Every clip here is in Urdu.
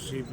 CB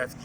FG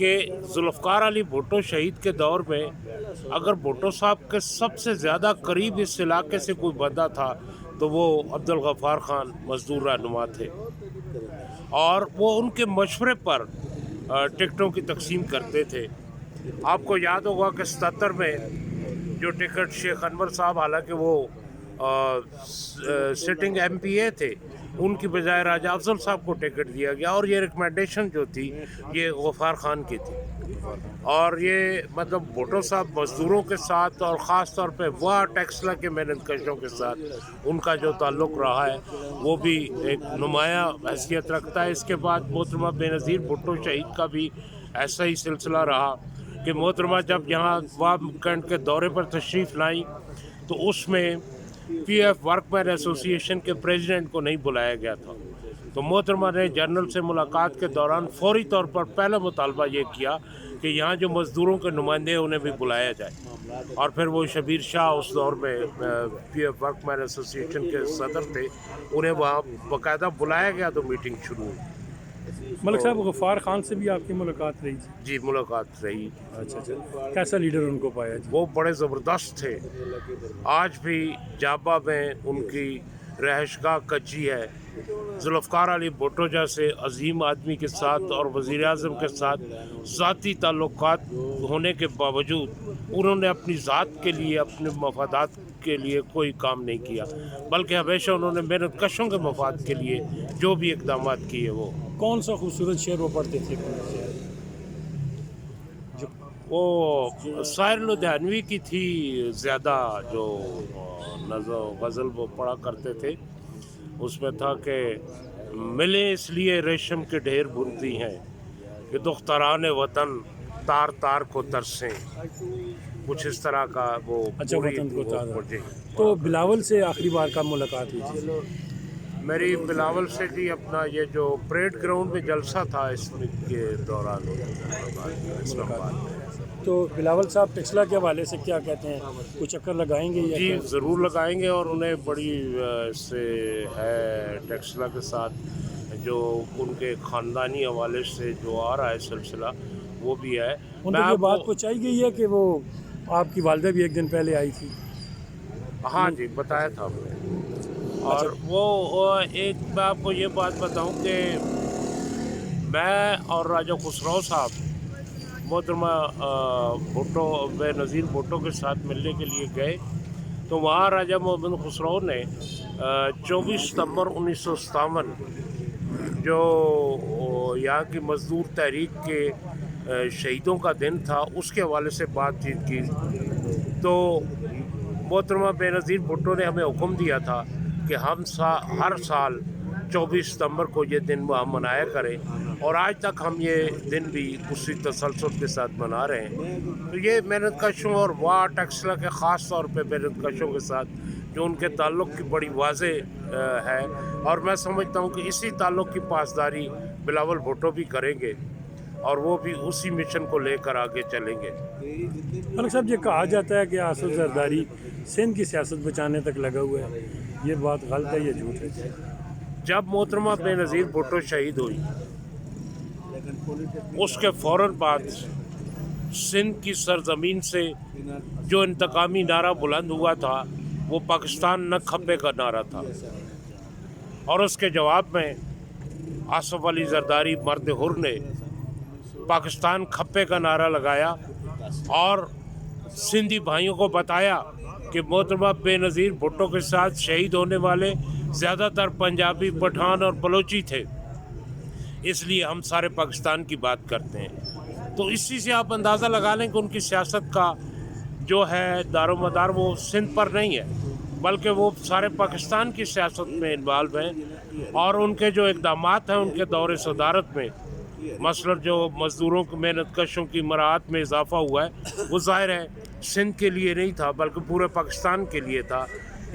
کہ ذوالفقار علی بھٹو شہید کے دور میں اگر بھٹو صاحب کے سب سے زیادہ قریب اس علاقے سے کوئی بندہ تھا تو وہ عبدالغفار خان مزدور رہنما تھے، اور وہ ان کے مشورے پر ٹکٹوں کی تقسیم کرتے تھے۔ آپ کو یاد ہوگا کہ 77 میں جو ٹکٹ شیخ انور صاحب، حالانکہ وہ سٹنگ ایم پی اے تھے، ان کی بجائے راجہ افضل صاحب کو ٹکٹ دیا گیا، اور یہ ریکمنڈیشن جو تھی یہ غفار خان کی تھی۔ اور یہ مطلب بھٹو صاحب مزدوروں کے ساتھ اور خاص طور پہ وہ ٹیکسلا کے محنت کشوں کے ساتھ ان کا جو تعلق رہا ہے وہ بھی ایک نمایاں حیثیت رکھتا ہے۔ اس کے بعد محترمہ بے نظیر بھٹو شہید کا بھی ایسا ہی سلسلہ رہا کہ محترمہ جب یہاں واب کینٹ کے دورے پر تشریف لائیں تو اس میں پی ایف ورک مین ایسوسی ایشن کے پریزیڈنٹ کو نہیں بلایا گیا تھا، تو محترمہ نے جنرل سے ملاقات کے دوران فوری طور پر پہلا مطالبہ یہ کیا کہ یہاں جو مزدوروں کے نمائندے ہیں انہیں بھی بلایا جائے، اور پھر وہ شبیر شاہ اس دور میں پی ایف ورک مین ایسوسی ایشن کے صدر تھے، انہیں وہاں باقاعدہ بلایا گیا تو میٹنگ شروع ہوئی۔ ملک صاحب غفار خان سے بھی آپ کی ملاقات رہی تھی؟ جی ملاقات رہی۔ اچھا، کیسا لیڈر ان کو پایا جی؟ وہ بڑے زبردست تھے، آج بھی جابا میں ان کی رہائش گاہ کچی ہے۔ ذوالفقار علی بھٹو جیسے عظیم آدمی کے ساتھ اور وزیر اعظم کے ساتھ ذاتی تعلقات ہونے کے باوجود انہوں نے اپنی ذات کے لیے، اپنے مفادات کے لیے کوئی کام نہیں کیا، بلکہ ہمیشہ انہوں نے محنت کشوں کے مفاد کے لیے جو بھی اقدامات کیے۔ وہ کون سا خوبصورت شعر وہ پڑھتے تھے؟ وہ سائر لدھیانوی کی تھی زیادہ جو نظم و غزل وہ پڑھا کرتے تھے، اس میں تھا کہ ملے اس لیے ریشم کے ڈھیر بنتی ہیں کہ دختران وطن تار تار کو ترسیں، کچھ اس طرح کا وہ اچھا، وطن کو تار۔ جی۔ تو بلاول سے آخری بار کب ملاقات ہوئی تھی؟ میری بلاول سے جی اپنا یہ جو پریڈ گراؤنڈ میں جلسہ تھا اس کے دوران اسلام آباد میں۔ تو بلاول صاحب ٹیکسلا کے حوالے سے کیا کہتے ہیں، کچھ چکر لگائیں گے یا جی کیا؟ ضرور لگائیں گے، اور انہیں بڑی اس سے ہے ٹیکسلا کے ساتھ جو ان کے خاندانی حوالے سے جو آ رہا ہے سلسلہ وہ بھی ہے۔ ان کو یہ بات پہنچائی گئی ہے کہ وہ آپ کی والدہ بھی ایک دن پہلے آئی تھی؟ ہاں جی بتایا تھا ہم نے۔ اور وہ ایک میں آپ کو یہ بات بتاؤں کہ میں اور راجہ خسرو صاحب محترمہ بھٹو بے نظیر بھٹو کے ساتھ ملنے کے لیے گئے، تو وہاں راجہ محمد خسرو نے 24 ستمبر 1957 جو یہاں کی مزدور تحریک کے شہیدوں کا دن تھا اس کے حوالے سے بات چیت کی، تو محترمہ بے نظیر بھٹو نے ہمیں حکم دیا تھا کہ ہم ہر سال 24 ستمبر کو یہ دن وہ ہم منایا کریں، اور آج تک ہم یہ دن بھی اسی تسلسل کے ساتھ منا رہے ہیں۔ تو یہ محنت کشوں اور واہ ٹیکسلا کے خاص طور پہ محنت کشوں کے ساتھ جو ان کے تعلق کی بڑی واضح ہے، اور میں سمجھتا ہوں کہ اسی تعلق کی پاسداری بلاول بھٹو بھی کریں گے، اور وہ بھی اسی مشن کو لے کر آگے چلیں گے۔ ملک صاحب، یہ کہا جاتا ہے کہ آصف زرداری سندھ کی سیاست بچانے تک لگا ہوا ہے، یہ بات غلط ہے یا جھوٹ ہے؟ جب محترمہ بے نظیر بھٹو شہید ہوئی اس کے فوراً بعد سندھ کی سرزمین سے جو انتقامی نعرہ بلند ہوا تھا وہ پاکستان نہ کھپے کا نعرہ تھا، اور اس کے جواب میں آصف علی زرداری مرد حر نے پاکستان کھپے کا نعرہ لگایا، اور سندھی بھائیوں کو بتایا کہ محترمہ بے نظیر بھٹو کے ساتھ شہید ہونے والے زیادہ تر پنجابی، پٹھان اور بلوچی تھے، اس لیے ہم سارے پاکستان کی بات کرتے ہیں۔ تو اسی سے آپ اندازہ لگا لیں کہ ان کی سیاست کا جو ہے دار و مدار وہ سندھ پر نہیں ہے، بلکہ وہ سارے پاکستان کی سیاست میں انوالو ہیں، اور ان کے جو اقدامات ہیں ان کے دور صدارت میں مثلا جو مزدوروں کی محنت کشوں کی مراعات میں اضافہ ہوا ہے وہ ظاہر ہے سندھ کے لیے نہیں تھا بلکہ پورے پاکستان کے لیے تھا۔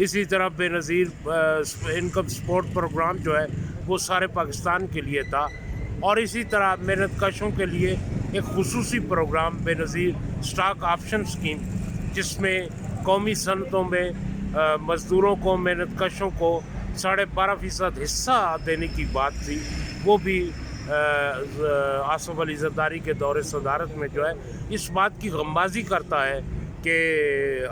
اسی طرح بے نظیر انکم سپورٹ پروگرام جو ہے وہ سارے پاکستان کے لیے تھا، اور اسی طرح محنت کشوں کے لیے ایک خصوصی پروگرام بے نظیر اسٹاک آپشن اسکیم، جس میں قومی صنعتوں میں مزدوروں کو، محنت کشوں کو 12.5% حصہ دینے کی بات تھی، وہ بھی آصف علی زرداری کے دور صدارت میں جو ہے اس بات کی غمبازی کرتا ہے کہ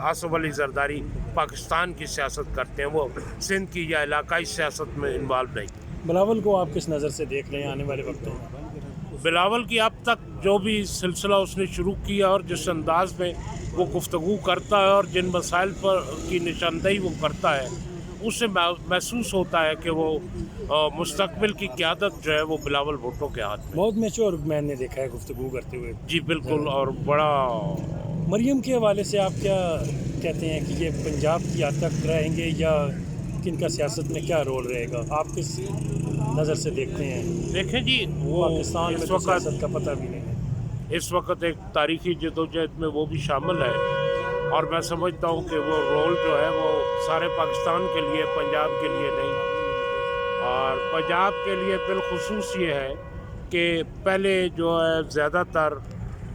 آصف علی زرداری پاکستان کی سیاست کرتے ہیں، وہ سندھ کی یا علاقائی سیاست میں انوالو نہیں۔ بلاول کو آپ کس نظر سے دیکھ رہے ہیں آنے والے وقتوں میں؟ بلاول کی اب تک جو بھی سلسلہ اس نے شروع کیا اور جس انداز میں وہ گفتگو کرتا ہے اور جن مسائل پر کی نشاندہی وہ کرتا ہے، اس سے محسوس ہوتا ہے کہ وہ مستقبل کی قیادت جو ہے وہ بلاول بھٹو کے ہاتھ میں۔ بہت میچور مین نے دیکھا ہے گفتگو کرتے ہوئے۔ جی بالکل، اور بڑا مریم کے حوالے سے آپ کیا کہتے ہیں کہ یہ پنجاب کی حد تک رہیں گے یا کن کا سیاست میں کیا رول رہے گا؟ آپ کس نظر سے دیکھتے ہیں؟ دیکھیں جی، وہ پاکستان میں اس تو وقت سیاست کا پتہ بھی نہیں ہے۔ اس وقت ایک تاریخی جدوجہد میں وہ بھی شامل ہے، اور میں سمجھتا ہوں کہ وہ رول جو ہے وہ سارے پاکستان کے لیے، پنجاب کے لیے نہیں، اور پنجاب کے لیے بالخصوص یہ ہے کہ پہلے جو ہے زیادہ تر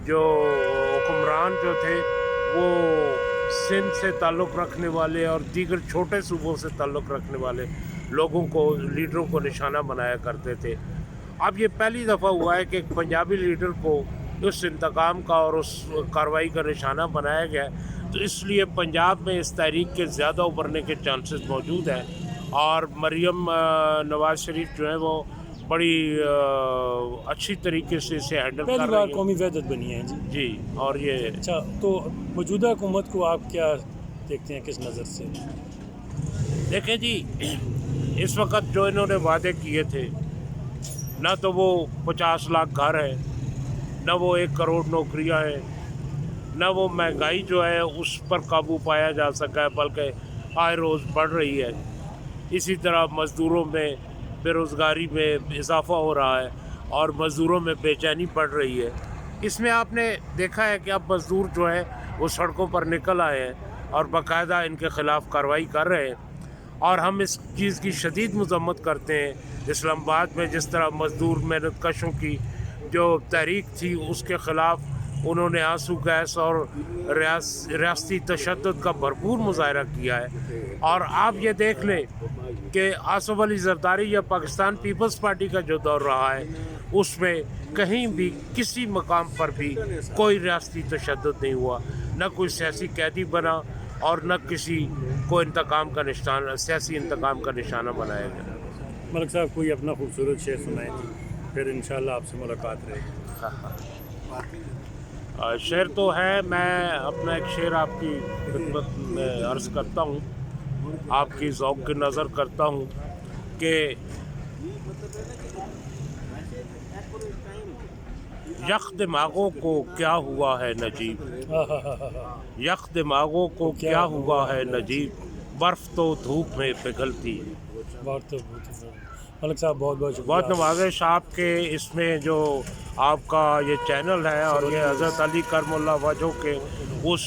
جو حکمران جو تھے وہ سندھ سے تعلق رکھنے والے اور دیگر چھوٹے صوبوں سے تعلق رکھنے والے لوگوں کو، لیڈروں کو نشانہ بنایا کرتے تھے۔ اب یہ پہلی دفعہ ہوا ہے کہ ایک پنجابی لیڈر کو اس انتقام کا اور اس کارروائی کا نشانہ بنایا گیا ہے، تو اس لیے پنجاب میں اس تحریک کے زیادہ ابھرنے کے چانسز موجود ہیں، اور مریم نواز شریف جو ہے وہ بڑی اچھی طریقے سے اسے ہینڈل کر پہلی رہی بار ہیں۔ قومی وحدت بنی ہے جی۔ جی، اور یہ اچھا، تو موجودہ حکومت کو آپ کیا دیکھتے ہیں، کس نظر سے؟ دیکھیں جی، اس وقت جو انہوں نے وعدے کیے تھے، نہ تو وہ 50 لاکھ گھر ہیں، نہ وہ 1 کروڑ نوکریاں ہیں، نہ وہ مہنگائی جو ہے اس پر قابو پایا جا سکا ہے، بلکہ آئے روز بڑھ رہی ہے۔ اسی طرح مزدوروں میں بے روزگاری میں اضافہ ہو رہا ہے اور مزدوروں میں بے چینی بڑھ رہی ہے۔ اس میں آپ نے دیکھا ہے کہ اب مزدور جو ہے وہ سڑکوں پر نکل آئے ہیں اور باقاعدہ ان کے خلاف کارروائی کر رہے ہیں، اور ہم اس چیز کی شدید مذمت کرتے ہیں۔ اسلام آباد میں جس طرح مزدور محنت کشوں کی جو تحریک تھی، اس کے خلاف انہوں نے آنسو گیس اور ریاستی تشدد کا بھرپور مظاہرہ کیا ہے، اور آپ یہ دیکھ لیں کہ آصف علی زرداری یا پاکستان پیپلز پارٹی کا جو دور رہا ہے، اس میں کہیں بھی کسی مقام پر بھی کوئی ریاستی تشدد نہیں ہوا، نہ کوئی سیاسی قیدی بنا، اور نہ کسی کو انتقام کا نشانہ، سیاسی انتقام کا نشانہ بنایا گیا۔ ملک صاحب کوئی اپنا خوبصورت شعر سنائیں جی، پھر انشاءاللہ آپ سے ملاقات رہے گی۔ شعر تو ہے، میں اپنا ایک شعر آپ کی خدمت میں عرض کرتا ہوں، آپ کی ذوق کی نظر کرتا ہوں کہ یخ دماغوں کو کیا ہوا ہے نجیب، یخ دماغوں کو کیا ہوا ہے نجیب، برف تو دھوپ میں پگھلتی ہے۔ ملک صاحب بہت بہت شکریہ۔ بہت نوازش آپ کے اس میں جو آپ کا یہ چینل ہے، اور یہ حضرت علی کرم اللہ وجہہ کے اس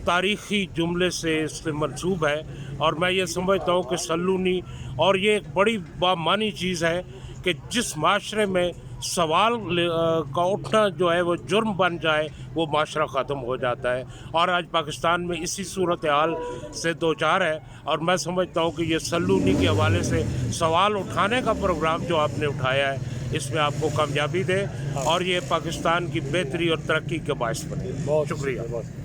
تاریخی جملے سے اس سے منسوب ہے، اور میں یہ سمجھتا ہوں کہ سلونی، اور یہ ایک بڑی بامانی چیز ہے کہ جس معاشرے میں سوال کا اٹھنا جو ہے وہ جرم بن جائے، وہ معاشرہ ختم ہو جاتا ہے، اور آج پاکستان میں اسی صورتحال سے دوچار ہے، اور میں سمجھتا ہوں کہ یہ سلونی کے حوالے سے سوال اٹھانے کا پروگرام جو آپ نے اٹھایا ہے، اس میں آپ کو کامیابی دے، اور یہ پاکستان کی بہتری اور ترقی کے باعث بنے۔ بہت شکریہ۔ بہت